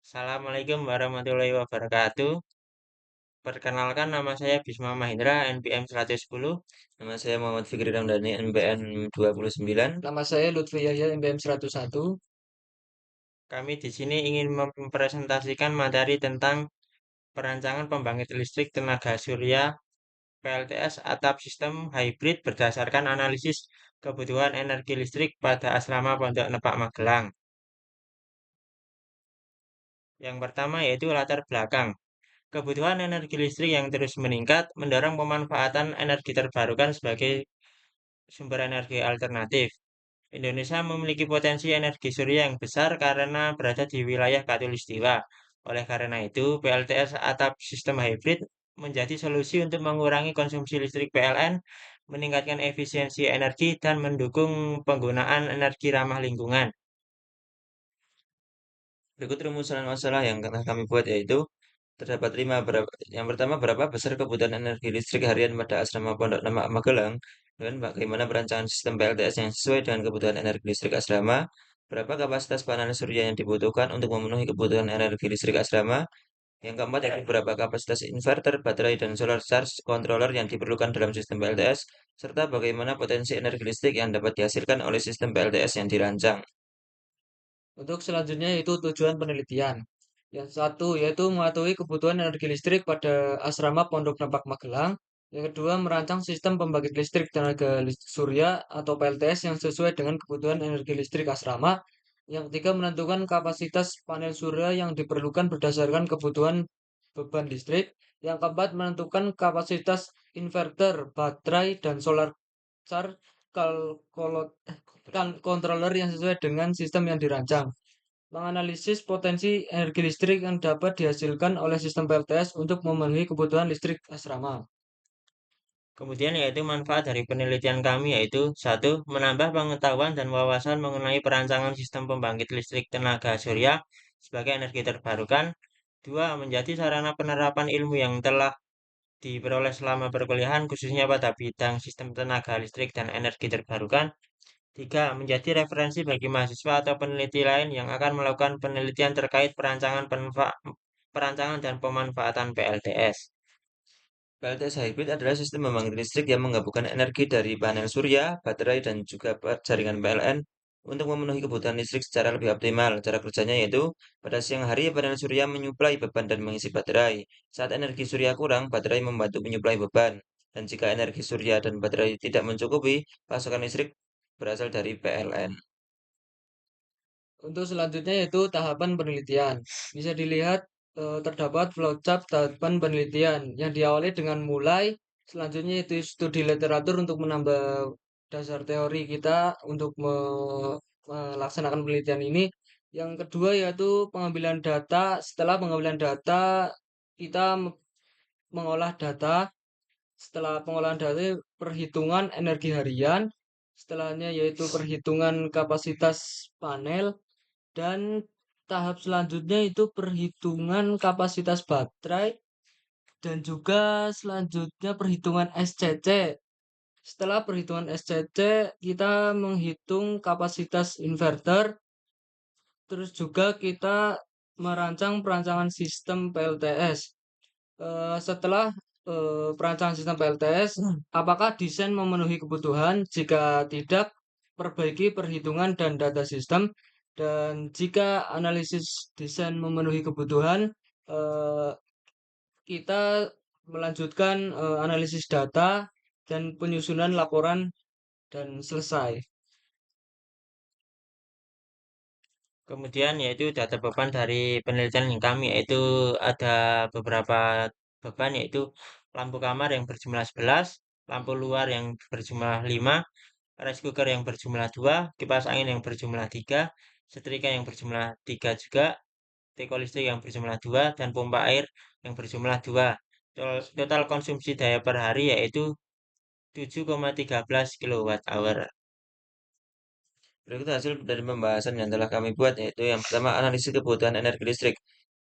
Assalamualaikum warahmatullahi wabarakatuh. Perkenalkan nama saya Bisma Mahendra, NPM 110. Nama saya Muhammad Fikri Ramdhani, NPM 29. Nama saya Lutfi Yahya, MBM 101. Kami di sini ingin mempresentasikan materi tentang perancangan pembangkit listrik tenaga surya PLTS atap sistem hybrid berdasarkan analisis kebutuhan energi listrik pada asrama Pondok Nepak Magelang. Yang pertama yaitu latar belakang. Kebutuhan energi listrik yang terus meningkat mendorong pemanfaatan energi terbarukan sebagai sumber energi alternatif. Indonesia memiliki potensi energi surya yang besar karena berada di wilayah Katulistiwa. Oleh karena itu, PLTS atap sistem hybrid menjadi solusi untuk mengurangi konsumsi listrik PLN, meningkatkan efisiensi energi, dan mendukung penggunaan energi ramah lingkungan. Berikut rumusan masalah yang telah kami buat yaitu terdapat yang pertama, berapa besar kebutuhan energi listrik harian pada asrama Pondok Demak Magelang, dan bagaimana perancangan sistem PLTS yang sesuai dengan kebutuhan energi listrik asrama, berapa kapasitas panel surya yang dibutuhkan untuk memenuhi kebutuhan energi listrik asrama, yang keempat yaitu berapa kapasitas inverter, baterai, dan solar charge controller yang diperlukan dalam sistem PLTS, serta bagaimana potensi energi listrik yang dapat dihasilkan oleh sistem PLTS yang dirancang. Untuk selanjutnya yaitu tujuan penelitian. Yang satu yaitu mematuhi kebutuhan energi listrik pada asrama Pondok Nampak Magelang. Yang kedua merancang sistem pembangkit listrik tenaga surya atau PLTS yang sesuai dengan kebutuhan energi listrik asrama. Yang ketiga menentukan kapasitas panel surya yang diperlukan berdasarkan kebutuhan beban listrik. Yang keempat menentukan kapasitas inverter, baterai, dan solar charge controller yang sesuai dengan sistem yang dirancang. Menganalisis potensi energi listrik yang dapat dihasilkan oleh sistem PLTS untuk memenuhi kebutuhan listrik asrama. Kemudian yaitu manfaat dari penelitian kami yaitu satu, menambah pengetahuan dan wawasan mengenai perancangan sistem pembangkit listrik tenaga surya sebagai energi terbarukan. Dua, menjadi sarana penerapan ilmu yang telah diperoleh selama perkuliahan khususnya pada bidang sistem tenaga listrik dan energi terbarukan. Tiga, menjadi referensi bagi mahasiswa atau peneliti lain yang akan melakukan penelitian terkait perancangan dan pemanfaatan PLTS. PLTS hybrid adalah sistem pembangkit listrik yang menggabungkan energi dari panel surya, baterai, dan juga jaringan PLN untuk memenuhi kebutuhan listrik secara lebih optimal. Cara kerjanya yaitu, pada siang hari panel surya menyuplai beban dan mengisi baterai. Saat energi surya kurang, baterai membantu menyuplai beban. Dan jika energi surya dan baterai tidak mencukupi, pasokan listrik berasal dari PLN. Untuk selanjutnya yaitu tahapan penelitian. Bisa dilihat terdapat flowchart tahapan penelitian yang diawali dengan mulai, selanjutnya itu studi literatur untuk menambah dasar teori kita untuk melaksanakan penelitian ini. Yang kedua yaitu pengambilan data. Setelah pengambilan data, kita mengolah data. Setelah pengolahan data, perhitungan energi harian. Setelahnya yaitu perhitungan kapasitas panel. Dan tahap selanjutnya itu perhitungan kapasitas baterai dan juga selanjutnya perhitungan SCC. Setelah perhitungan SCC, kita menghitung kapasitas inverter, terus juga kita merancang perancangan sistem PLTS. Setelah perancangan sistem PLTS, apakah desain memenuhi kebutuhan? Jika tidak, perbaiki perhitungan dan data sistem. Dan jika analisis desain memenuhi kebutuhan, eh, kita melanjutkan analisis data dan penyusunan laporan dan selesai. Kemudian yaitu data beban dari penelitian yang kami yaitu ada beberapa beban yaitu lampu kamar yang berjumlah 11, lampu luar yang berjumlah 5, rice cooker yang berjumlah 2, kipas angin yang berjumlah 3, setrika yang berjumlah 3 juga, teko listrik yang berjumlah 2, dan pompa air yang berjumlah 2. Total konsumsi daya per hari yaitu 7,13 kWh. Berikut hasil dari pembahasan yang telah kami buat, yaitu yang pertama, analisis kebutuhan energi listrik.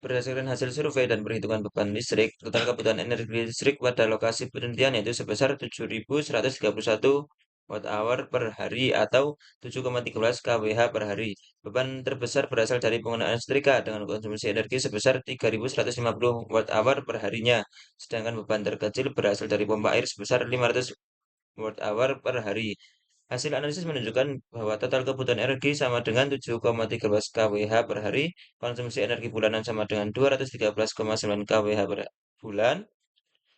Berdasarkan hasil survei dan perhitungan beban listrik, total kebutuhan energi listrik pada lokasi penelitian yaitu sebesar 7.131 watt hour per hari atau 7,13 kWh per hari. Beban terbesar berasal dari penggunaan setrika dengan konsumsi energi sebesar 3.150 watt hour per harinya. Sedangkan beban terkecil berasal dari pompa air sebesar 500 watt hour per hari. Hasil analisis menunjukkan bahwa total kebutuhan energi sama dengan 7,13 kWh per hari, konsumsi energi bulanan sama dengan 213,9 kWh per bulan,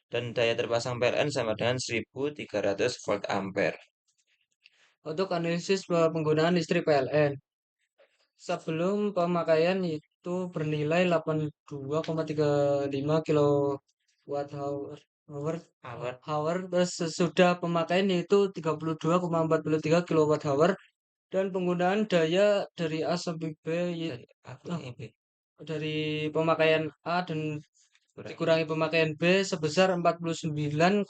dan daya terpasang PLN sama dengan 1.300 volt ampere. Untuk analisis penggunaan listrik PLN. Sebelum pemakaian itu bernilai 82,35 kilowatt hour, Hour. terus sesudah pemakaian yaitu 32,43 kilowatt hour, dan penggunaan daya dari A sampai B ah, dari pemakaian A dan dikurangi pemakaian B sebesar 49,922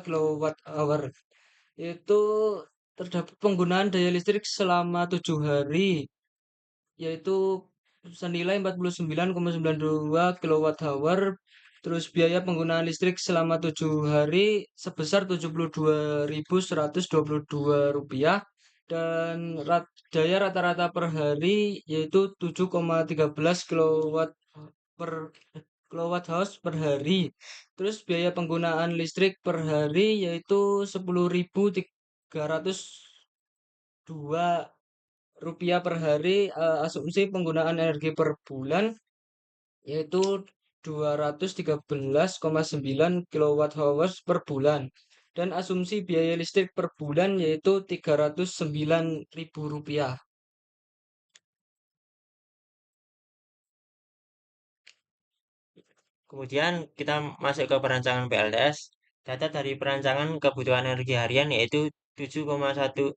kilowatt hour. Itu terdapat penggunaan daya listrik selama 7 hari, yaitu senilai 49,92 kWh. Terus biaya penggunaan listrik selama 7 hari sebesar Rp72.122, dan daya rata-rata per hari yaitu 7,13 per kilowatt hours per hari. Terus biaya penggunaan listrik per hari yaitu 10.302 rupiah per hari. Asumsi penggunaan energi per bulan yaitu 213,9 kilowatt hours per bulan, dan asumsi biaya listrik per bulan yaitu Rp309.000. Kemudian kita masuk ke perancangan PLTS. Data dari perancangan kebutuhan energi harian yaitu 7,17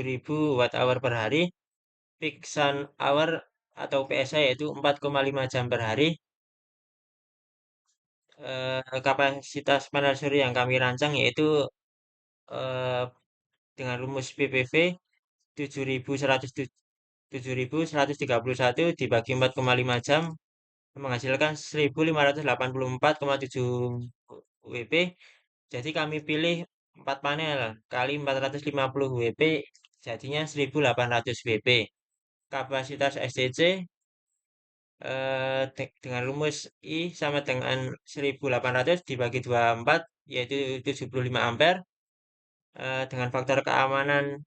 ribu watt hour per hari, peak sun hour atau PSH yaitu 4,5 jam per hari. Kapasitas panel surya yang kami rancang yaitu eh, dengan rumus PPV 7.131 dibagi 4,5 jam menghasilkan 1.584,7 WP. Jadi kami pilih 4 panel kali 450 WP, jadinya 1.800 WP. Kapasitas SCC dengan rumus I sama dengan 1.800 dibagi 24 yaitu 75 ampere, dengan faktor keamanan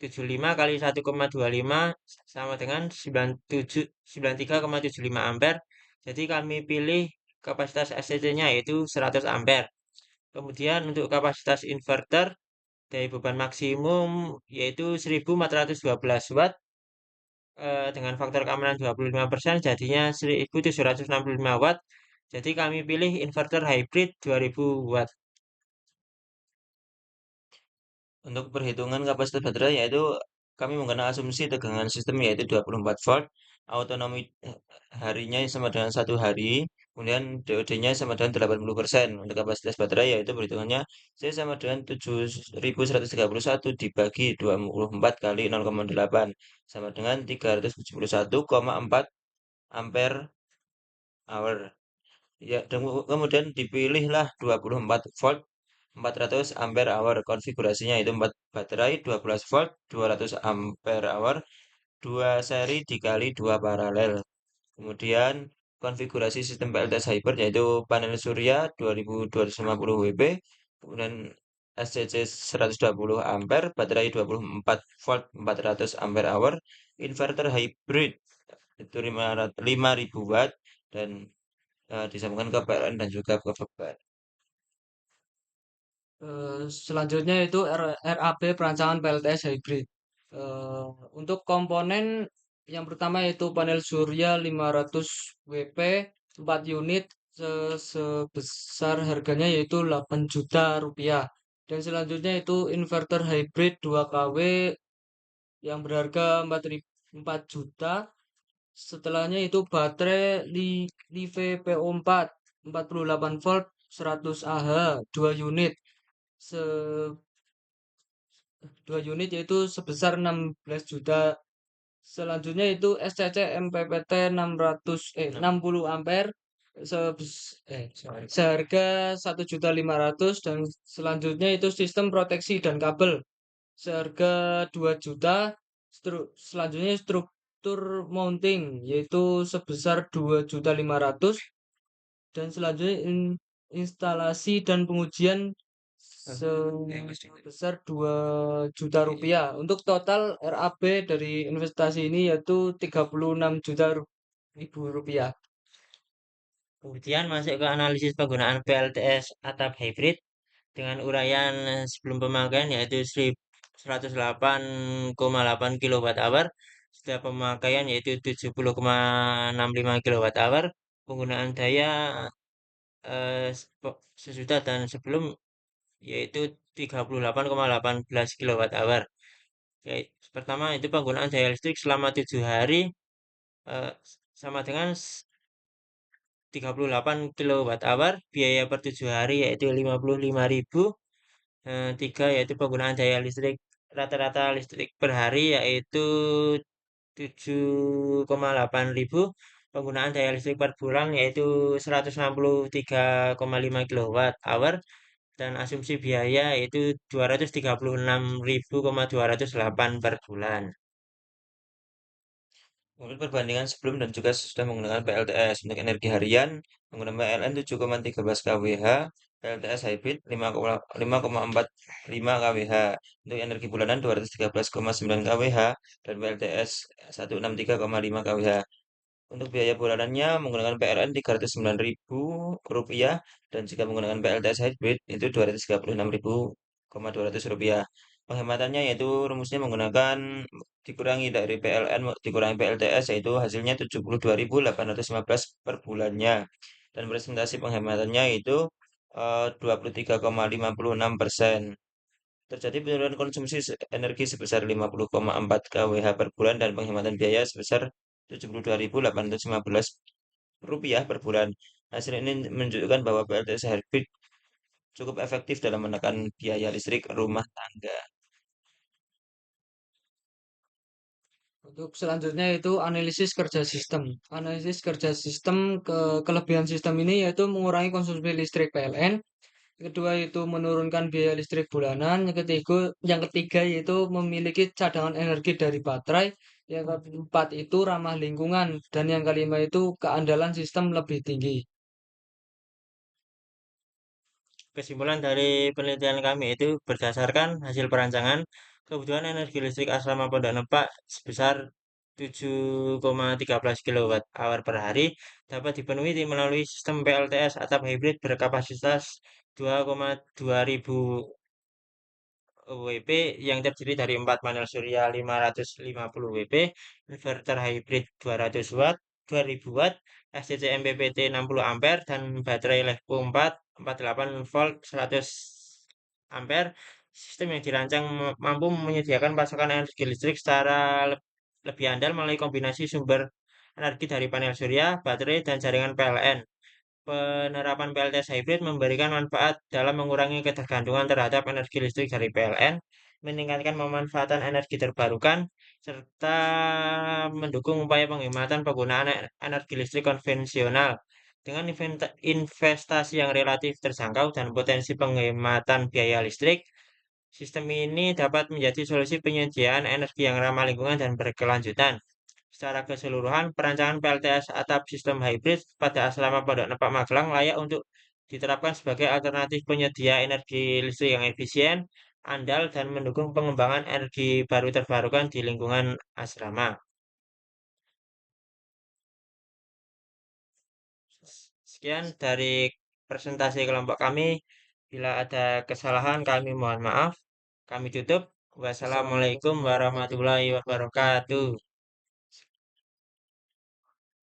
75 kali 1,25 sama dengan 93,75 ampere. Jadi kami pilih kapasitas SCC-nya yaitu 100 ampere. Kemudian untuk kapasitas inverter dari beban maksimum yaitu 1.412 watt, dengan faktor keamanan 25% jadinya 1.765 watt. Jadi kami pilih inverter hybrid 2000 watt. Untuk perhitungan kapasitas baterai yaitu kami menggunakan asumsi tegangan sistem yaitu 24 volt, autonomi harinya sama dengan 1 hari, kemudian DOD-nya sama dengan 80%. Untuk kapasitas baterai yaitu perhitungannya C sama dengan 7.131 dibagi 24 kali 0,8 sama dengan 371,4 ampere hour. Ya, dan kemudian dipilihlah 24 volt 400 ampere hour. Konfigurasinya itu 4 baterai 12 volt 200 ampere hour, 2 seri dikali 2 paralel. Kemudian konfigurasi sistem PLTS hybrid yaitu panel surya 2250 WP, kemudian SCC 120 ampere, baterai 24 volt 400 ampere hour, inverter hybrid itu 5000 watt, dan disambungkan ke PLN dan juga ke beban. Selanjutnya itu RAB perancangan PLTS hybrid. Untuk komponen yang pertama yaitu panel surya 500 WP 4 unit, sebesar harganya yaitu 8 juta rupiah. Dan selanjutnya itu inverter hybrid 2 kW yang berharga 4 juta. Setelahnya itu baterai Live PO4 48 volt 100 Ah 2 unit, se 2 unit yaitu sebesar 16 juta. Selanjutnya itu SCC MPPT 60 ampere seharga 1.500.000 dan selanjutnya itu sistem proteksi dan kabel seharga 2 juta. Selanjutnya struktur mounting yaitu sebesar 2.500.000 dan selanjutnya instalasi dan pengujian sebesar 2 juta rupiah. Untuk total RAB dari investasi ini yaitu 36 juta ribu rupiah. Kemudian masuk ke analisis penggunaan PLTS atap hybrid dengan uraian sebelum pemakaian yaitu 108,8 kWh, setelah pemakaian yaitu 70,65 kWh, penggunaan daya sesudah dan sebelum yaitu 38,18 kWh. Ya, pertama itu penggunaan daya listrik selama 7 hari eh, sama dengan 38 kWh, biaya per 7 hari yaitu 55.000. Tiga yaitu penggunaan daya listrik rata-rata listrik per hari yaitu 7,8 ribu, penggunaan daya listrik per bulan yaitu 163,5 kWh, dan asumsi biaya yaitu 236.208 per bulan. Mungkin perbandingan sebelum dan juga sudah menggunakan PLTS. Untuk energi harian, menggunakan PLN 7,13 kWh, PLTS hybrid 5,45 kWh. Untuk energi bulanan 213,9 kWh, dan PLTS 163,5 kWh. Untuk biaya bulanannya menggunakan PLN Rp309.000 dan jika menggunakan PLTS hybrid itu Rp236.200. Penghematannya yaitu rumusnya menggunakan dikurangi dari PLN dikurangi PLTS yaitu hasilnya 72.815 per bulannya. Dan presentasi penghematannya itu 23,56%. Terjadi penurunan konsumsi energi sebesar 50,4 kWh per bulan dan penghematan biaya sebesar Rp72.815 per bulan. Hasil ini menunjukkan bahwa PLTS hybrid cukup efektif dalam menekan biaya listrik rumah tangga. Untuk selanjutnya itu analisis kerja sistem. Analisis kerja sistem kelebihan sistem ini yaitu mengurangi konsumsi listrik PLN. Yang kedua itu menurunkan biaya listrik bulanan. Yang ketiga yaitu memiliki cadangan energi dari baterai. Yang keempat itu ramah lingkungan dan yang kelima itu keandalan sistem lebih tinggi. Kesimpulan dari penelitian kami itu berdasarkan hasil perancangan kebutuhan energi listrik asrama Pondok Nepak sebesar 7,13 kWh per hari dapat dipenuhi melalui sistem PLTS atap hybrid berkapasitas 2,2 ribu WP yang terdiri dari 4 panel surya 550 WP, inverter hybrid 200 watt, 2000 watt, SCC MPPT 60 ampere, dan baterai LiFePO 4 48 volt 100 ampere. Sistem yang dirancang mampu menyediakan pasokan energi listrik secara lebih andal melalui kombinasi sumber energi dari panel surya, baterai, dan jaringan PLN. Penerapan PLTS hybrid memberikan manfaat dalam mengurangi ketergantungan terhadap energi listrik dari PLN, meningkatkan pemanfaatan energi terbarukan, serta mendukung upaya penghematan penggunaan energi listrik konvensional. Dengan investasi yang relatif terjangkau dan potensi penghematan biaya listrik, sistem ini dapat menjadi solusi penyediaan energi yang ramah lingkungan dan berkelanjutan. Secara keseluruhan, perancangan PLTS atap sistem hybrid pada asrama Pondok Nepak Magelang layak untuk diterapkan sebagai alternatif penyedia energi listrik yang efisien, andal, dan mendukung pengembangan energi baru terbarukan di lingkungan asrama. Sekian dari presentasi kelompok kami. Bila ada kesalahan, kami mohon maaf. Kami tutup. Wassalamualaikum Assalamualaikum warahmatullahi warahmatullahi wabarakatuh. wabarakatuh.